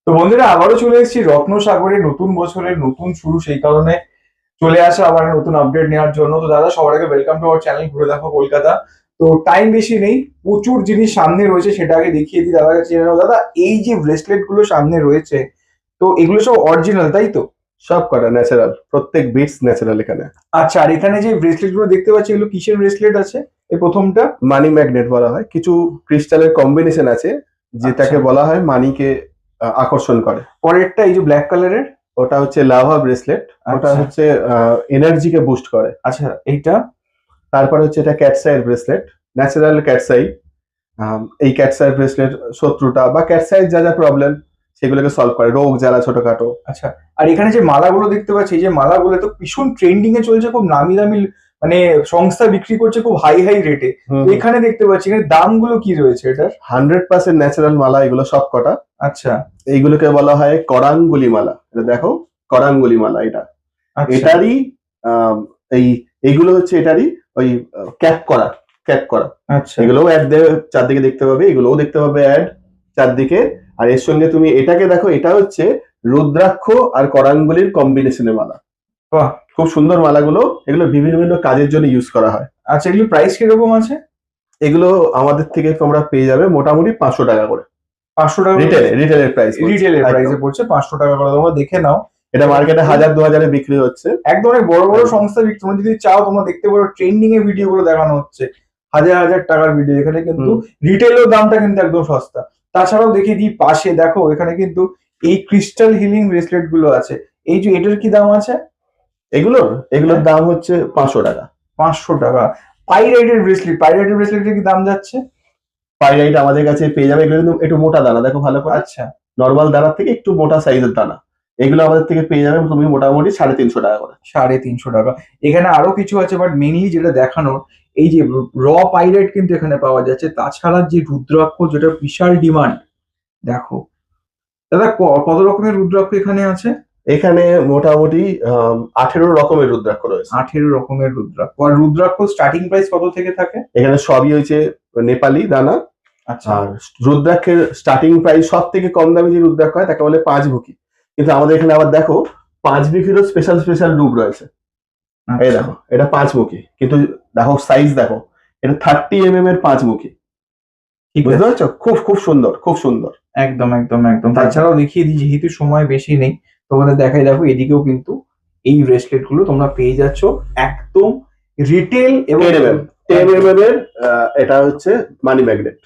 তো বন্ধুরা আবারও চলে এসেছি রত্নসাগরে, নতুন বছরের নতুন শুরু, সেই কারণে চলে আসা আবার নতুন আপডেট নেওয়ার জন্য। তো দাদা সবার আগে ওয়েলকাম টু আওয়ার চ্যানেল ঘুরে দেখো কলকাতা। তো টাইম বেশি নেই, প্রচুর জিনিস সামনে রয়েছে, সেটা আগে দেখিয়ে দিই দাদার কাছে জেনে নাও। দাদা এই যে ব্রেসলেট গুলো সামনে রয়েছে, তো এগুলো সব অরিজিনাল তাই তো? সব কটা ন্যাচারাল, প্রত্যেক বিটস ন্যাচারাল এখানে। আচ্ছা, আর এখানে যে ব্রেসলেট গুলো দেখতে পাচ্ছি এগুলো কিসের ব্রেসলেট আছে? এই প্রথমটা মানি ম্যাগনেট বলা হয়, কিছু ক্রিস্টালের কম্বিনেশন আছে যেটাকে আচ্ছা। বলা হয় মানিকে আকর্ষণ করে। পরেরটা এই যে ব্ল্যাক কালারের, ওটা হচ্ছে লাভা ব্রেসলেট, ওটা আচ্ছা হচ্ছে এনার্জিকে বুস্ট করে। আচ্ছা। এইটা তারপরে হচ্ছে এটা ক্যাটসাইয়ের ব্রেসলেট, ন্যাচারাল ক্যাটসাই। এই ক্যাটসাইয়ের ব্রেসলেট শত্রুতা বা ক্যাটসাইয়ের যা যা প্রবলেম সেগুলোকে সলভ করে, রোগ জ্বালা ছোটখাটো। আচ্ছা। আর এখানে যে মালাগুলো দেখতে পাচ্ছি, এই যে মালাগুলো তো ভীষণ ট্রেন্ডিং এ চলছে, খুব নামি দামি মানে সংস্থা বিক্রি করছে খুব হাই হাই রেটে। তো এখানে দেখতে পাচ্ছি এখানে দামগুলো কি রয়েছে এটার? 100% ন্যাচারাল মালা এগুলো সব কটা। আচ্ছা এইগুলোকে বলা হয় করাঙ্গুলি মালা। এটা দেখো, করাঙ্গুলি মালা এটা। আচ্ছা এটারই আম, এই এইগুলো হচ্ছে এটারই ওই ক্যাপ করা। আচ্ছা এগুলোও অ্যাড দেবে, চারদিকে দেখতে পাবে, এগুলোও দেখতে পাবে অ্যাড চারদিকে। আর এর সঙ্গে তুমি এটাকে দেখো, এটা হচ্ছে রুদ্রাক্ষ আর করাঙ্গুলির কম্বিনেশনের মালা। বাহ। খুব সুন্দর মালাগুলো, এগুলো বিভিন্ন বিভিন্ন কাজের জন্য ইউজ করা হয়। আচ্ছা, এগুলো প্রাইস কিরকম আছে? এগুলো আমাদের থেকে তোমরা পেয়ে যাবে মোটামুটি 500 টাকা করে। 500 টাকা? রিটেলের প্রাইস, রিটেলের প্রাইসে পড়ছে 500 টাকা করে, তোমরা দেখে নাও। এটা মার্কেটে 1000-2000 বিক্রি হচ্ছে। একদম অনেক বড় বড় সংস্থা বিক্রি, তোমরা যদি চাও তোমরা দেখতে পারো, ট্রেন্ডিং এ ভিডিও গুলো দেখানো হচ্ছে, হাজার হাজার টাকার ভিডিও। এখানে কিন্তু রিটেলের দামটা কিন্তু একদম সস্তা। তাছাড়াও দেখিয়ে দিই পাশে, দেখো এখানে কিন্তু এই ক্রিস্টাল হিলিং ব্রেসলেট গুলো আছে। এই যে এটার কি দাম আছে? এগুলোর দাম হচ্ছে 500 টাকা। 500 টাকা। পাইরাইটের ব্রেসলেটের কি দাম যাচ্ছে? পাইরাইট আমাদের কাছে পেয়ে যাবে, এগুলো কিন্তু একটু মোটা দানা, দেখো ভালো করে। আচ্ছা নর্মাল দানার থেকে একটু মোটা সাইজের দানা। এগুলো আমাদের থেকে পেয়ে যাবে তুমি মোটামুটি 350 টাকা করে। 350 টাকা। এখানে আরো কিছু আছে, বাট মেইনলি যেটা দেখানোর, এই যে র পাইরাইট কিন্তু এখানে পাওয়া যাচ্ছে। তাছাড়া যে রুদ্রাক্ষ, যেটা বিশাল ডিমান্ড, দেখো দাদা কত রকমের রুদ্রাক্ষ এখানে আছে? এখানে মোটামুটি 18 রকমের রুদ্রাক্ষ রয়েছে। 18 রকমের রুদ্রাক্ষ। আর রুদ্রাক্ষ স্টার্টিং প্রাইস কত থেকে থাকে? এখানে সবই হচ্ছে নেপালি দানা। আচ্ছা আর রুদ্রাক্ষের স্টার্টিং প্রাইস সব থেকে কম দামি যে রুদ্রাক্ষ হয় তাকে বলে 5 ভুকি। কিন্তু আমাদের এখানে আবার দেখো 5 ভুকিরও স্পেশাল স্পেশাল রূপ রয়েছে। এই দেখো, এটা 5 মুখী, কিন্তু দেখো সাইজ দেখো, এটা 30 mm এর 5 মুখী। বুঝতে পারছো? খুব খুব সুন্দর, খুব সুন্দর। একদম একদম একদম। তাছাড়াও দেখিয়ে দিই, যেহেতু সময় বেশি নেই তোমাদের দেখাই, দেখো এদিকেও কিন্তু এই ব্রেসলেট গুলো তোমরা পেয়ে যাচ্ছ একদম রিটেল এবং 10 mm এর এটা হচ্ছে মানি ম্যাগনেট।